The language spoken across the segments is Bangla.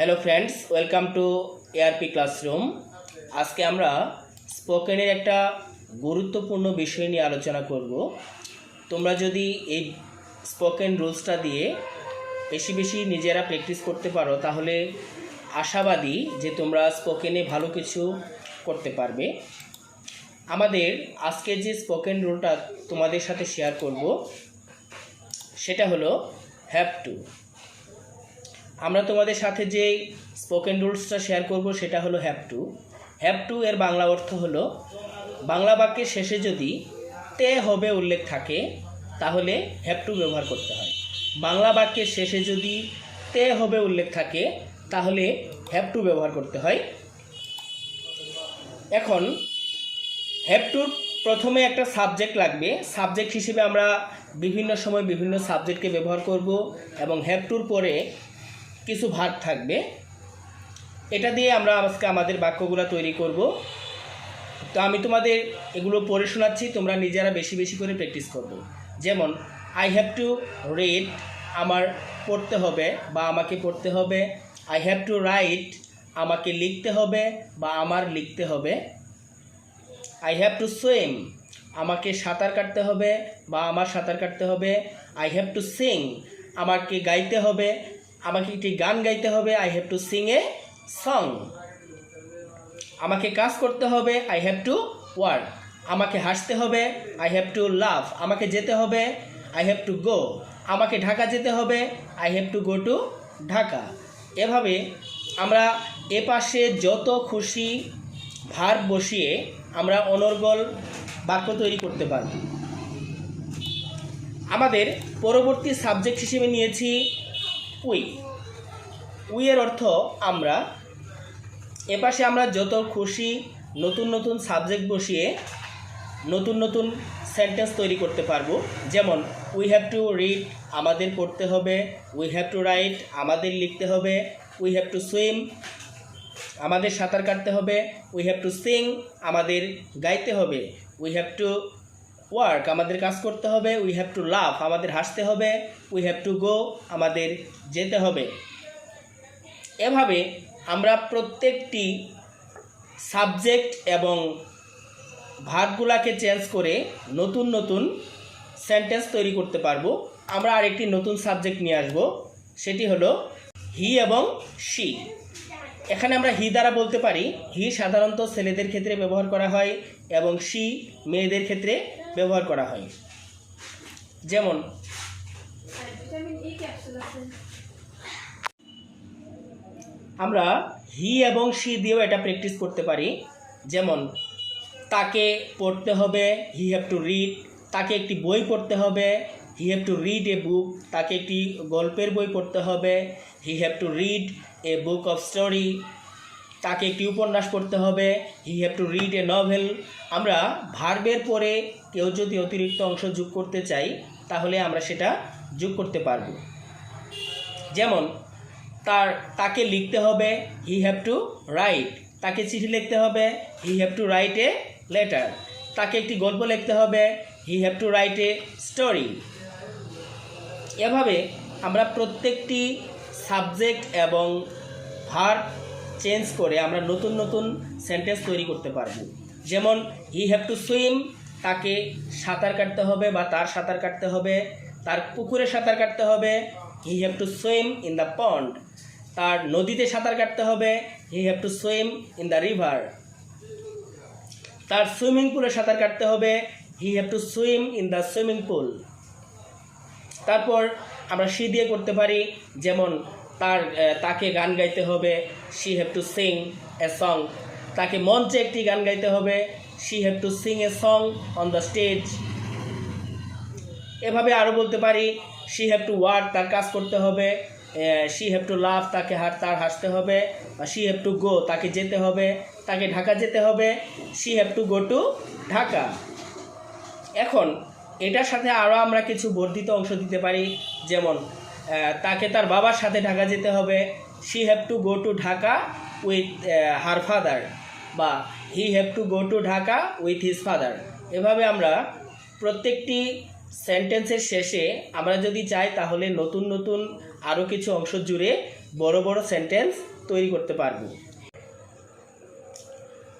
Hello friends, welcome to ARP classroom. আজকে আমরা স্পোকেনের একটা গুরুত্বপূর্ণ বিষয় নিয়ে আলোচনা করব। তোমরা যদি এই স্পোকেন রুলসটা দিয়ে বেশি বেশি নিজেরা প্র্যাকটিস করতে পারো তাহলে আশাবাদী যে তোমরা স্পোকেনে ভালো কিছু করতে পারবে। আমাদের আজকে যে স্পোকেন রুলটা তোমাদের সাথে শেয়ার করব সেটা হলো হ্যাভ টু। আমরা তোমাদের সাথে যে স্পোকেন রুলসটা শেয়ার করব সেটা হলো হ্যাভ টু। হ্যাভ টু এর বাংলা অর্থ হলো বাংলা বাক্যের শেষে যদি তে হবে উল্লেখ থাকে তাহলে হ্যাভ টু ব্যবহার করতে হয়। বাংলা বাক্যের শেষে যদি তে হবে উল্লেখ থাকে তাহলে হ্যাভ টু ব্যবহার করতে হয়। এখন হ্যাভ টুর প্রথমে একটা সাবজেক্ট লাগবে। সাবজেক্ট হিসেবে আমরা বিভিন্ন সময় বিভিন্ন সাবজেক্টকে ব্যবহার করব এবং হ্যাভ টুর পরে কিছু ভার্ব থাকবে। এটা দিয়ে আমরা আজকে আমাদের বাক্যগুলো তৈরি করব। তো আমি তোমাদের এগুলো পড়ে শোনাচ্ছি, তোমরা নিজেরা বেশি বেশি করে প্র্যাকটিস করবে। যেমন আই হ্যাভ টু রিড, আমার পড়তে হবে বা আমাকে পড়তে হবে। আই হ্যাভ টু রাইট, আমাকে লিখতে হবে বা আমার লিখতে হবে। আই হ্যাভ টু সুইম, আমাকে সাঁতার কাটতে হবে বা আমার সাঁতার কাটতে হবে। আই হ্যাভ টু সিং, আমাকে গাইতে হবে, আমাকে একটি গান গাইতে হবে। I have to sing a song. আমাকে কাজ করতে হবে। আই হ্যাভ টু ওয়ার্ক, আমাকে হাসতে হবে। আই হ্যাভ টু লাভ, আমাকে যেতে হবে। আই হ্যাভ টু গো, আমাকে ঢাকা যেতে হবে। I have to go to Dhaka. এভাবে আমরা এপাশে যত খুশি ভার্ব বসিয়ে আমরা অনর্গল বাক্য তৈরি করতে পারব। আমাদের পরবর্তী সাবজেক্ট হিসেবে নিয়েছি উই। উই এর অর্থ আমরা। এপাশে আমরা যত খুশি নতুন নতুন সাবজেক্ট বসিয়ে নতুন নতুন সেন্টেন্স তৈরি করতে পারবো। যেমন উই হ্যাভ টু রিড, আমাদের পড়তে হবে। উই হ্যাভ টু রাইট, আমাদের লিখতে হবে। উই হ্যাভ টু সুইম, আমাদের সাঁতার কাটতে হবে। উই হ্যাভ টু সিং, আমাদের গাইতে হবে। উই হ্যাভ টু ওয়ার্ক, আমাদের কাজ করতে হবে। উই হ্যাভ টু লাভ, আমাদের হাসতে হবে। উই হ্যাভ টু গো, আমাদের যেতে হবে। এভাবে আমরা প্রত্যেকটি সাবজেক্ট এবং ভার্বগুলোকে চেঞ্জ করে নতুন নতুন সেন্টেন্স তৈরি করতে পারবো। আমরা আরেকটি নতুন সাবজেক্ট নিয়ে আসব, সেটি হলো হি এবং শি। এখানে আমরা হি দ্বারা বলতে পারি। হি সাধারণত ছেলেদের ক্ষেত্রে ব্যবহার করা হয় এবং শি মেয়েদের ক্ষেত্রে ব্যবহার করা হয়। যেমন আমরা হি এবং শি দিয়েও এটা প্র্যাকটিস করতে পারি। যেমন তাকে পড়তে হবে, হি হ্যাভ টু রিড, তাকে একটি বই পড়তে হবে। He have to read a book, তাকে একটি গল্পের বই পড়তে হবে। He have to read a book of story, তাকে একটি উপন্যাস পড়তে হবে। He have to read a novel. আমরা ভার্বের পরে কেউ যদি অতিরিক্ত অংশ যোগ করতে চাই তাহলে আমরা সেটা যোগ করতে পারব। যেমন তাকে লিখতে হবে, হি হ্যাভ টু রাইট, তাকে চিঠি লিখতে হবে। He have two write a letter, তাকে একটি গল্প লিখতে হবে। He have two write a story. এভাবে আমরা প্রত্যেকটি সাবজেক্ট এবং ভার্ব চেঞ্জ করে আমরা নতুন নতুন সেন্টেন্স তৈরি করতে পারব। যেমন হি হ্যাভ টু সুইম, তাকে সাঁতার কাটতে হবে বা তার সাঁতার কাটতে হবে, তার পুকুরে সাঁতার কাটতে হবে। He have to swim in the pond, তার নদীতে সাঁতার কাটতে হবে। He have to swim in the river, তার সুইমিং পুলে সাঁতার কাটতে হবে। He have to swim in the swimming pool. তারপর আমরা শি দিয়ে করতে পারি। যেমন তাকে গান গাইতে হবে। She have to sing a song, তাকে মঞ্চে একটি গান গাইতে হবে। She have to sing a song on the stage. এভাবে আরও বলতে পারি শি হ্যাভ টু ওয়ার্ক, তার কাজ করতে হবে। শি হ্যাভ টু লাভ, তার হাসতে হবে। শি হ্যাভ টু গো, তাকে যেতে হবে, তাকে ঢাকা যেতে হবে। She have to go to Dhaka. এখন এটার সাথে আরও আমরা কিছু বর্ধিত অংশ দিতে পারি। যেমন তাকে তার বাবার সাথে ঢাকা যেতে হবে। She have to go to Dhaka with her father, বা he have to go to Dhaka with his father. এভাবে আমরা প্রত্যেকটি সেন্টেন্সের শেষে আমরা যদি চাই তাহলে নতুন নতুন আরও কিছু অংশ জুড়ে বড় বড় সেন্টেন্স তৈরি করতে পারবো।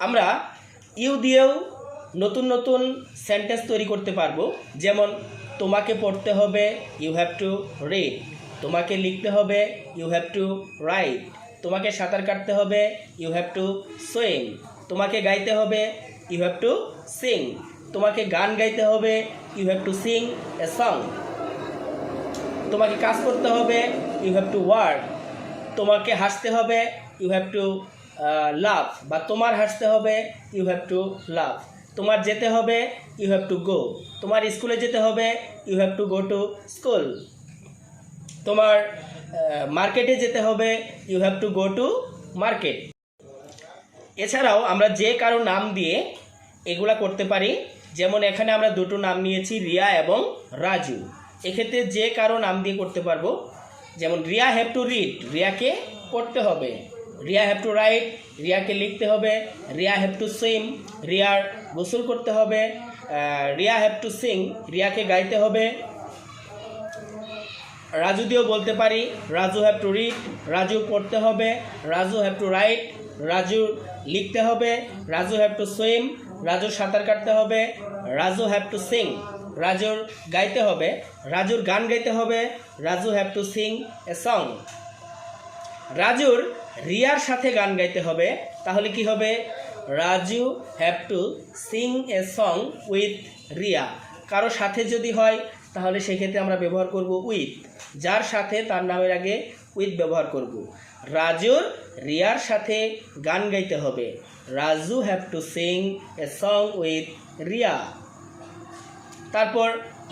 আমরা ইউ দিয়েও নতুন নতুন সেন্টেন্স তৈরি করতে পারবো। যেমন তোমাকে পড়তে হবে, ইউ হ্যাভ টু রিড। তোমাকে লিখতে হবে, ইউ হ্যাভ টু রাইট। তোমাকে সাঁতার কাটতে হবে, ইউ হ্যাভ টু সুইম। তোমাকে গাইতে হবে, ইউ হ্যাভ টু সিং। তোমাকে গান গাইতে হবে, you have to sing a song. তোমাকে কাজ করতে হবে, ইউ হ্যাভ টু ওয়ার্ক। তোমাকে হাসতে হবে, ইউ হ্যাভ টু লাভ, বা তোমার হাসতে হবে, ইউ হ্যাভ টু লাভ। তোমার যেতে হবে, ইউ হ্যাভ টু গো। তোমার স্কুলে যেতে হবে, you have to go to school. তোমার মার্কেটে যেতে হবে, you have to go to market. এছাড়াও আমরা যে কারো নাম দিয়ে এগুলা করতে পারি। যেমন এখানে আমরা দুটো নাম নিয়েছি, রিয়া এবং রাজু। এক্ষেত্রে যে কারো নাম দিয়ে করতে পারবো। যেমন রিয়া হ্যাভ টু রিড, রিয়াকে পড়তে হবে। রিয়া হ্যাভ টু রাইট, রিয়াকে লিখতে হবে। রিয়া হ্যাভ টু সুইম, রিয়ার গোসল করতে হবে। রিয়া হ্যাভ টু সিং, রিয়াকে গাইতে হবে। রাজু দিয়েও বলতে পারি, Raju have to read, Raju পড়তে হবে। Raju have to right, Raju লিখতে হবে। রাজু হ্যাভ টু সুইম, রাজুর সাঁতার কাটতে হবে। রাজু হ্যাভ টু সিং, রাজুর গাইতে হবে। রাজুর গান গাইতে হবে। Raju have to sing a song. রাজুর রিয়ার সাথে গান গাইতে হবে। তাহলে কি হবে? Raju have to sing a song with Riya. কারো সাথে যদি হয় তাহলে সেক্ষেত্রে আমরা ব্যবহার করব উইথ। যার সাথে তার নামের আগে উইথ ব্যবহার করব। রাজুর রিয়ার সাথে গান গাইতে হবে। Raju have to sing a song with Riya. তারপর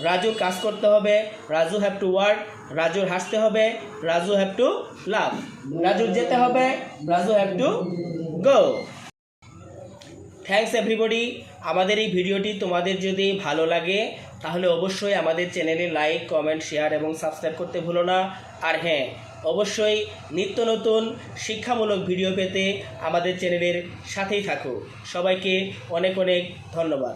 রাজুর কাজ করতে হবে। রাজু হ্যাভ টু ওয়ার্ক, রাজুর হাসতে হবে। রাজু হ্যাভ টু লাভ, রাজুর যেতে হবে। Raju have to go. Thanks everybody. আমাদের এই ভিডিওটি তোমাদের যদি ভালো লাগে তাহলে অবশ্যই আমাদের চ্যানেলে লাইক, কমেন্ট, শেয়ার এবং সাবস্ক্রাইব করতে ভুলো না। আর হ্যাঁ, অবশ্যই নিত্য নতুন শিক্ষামূলক ভিডিও পেতে আমাদের চ্যানেলের সাথেই থাকো। সবাইকে অনেক অনেক ধন্যবাদ।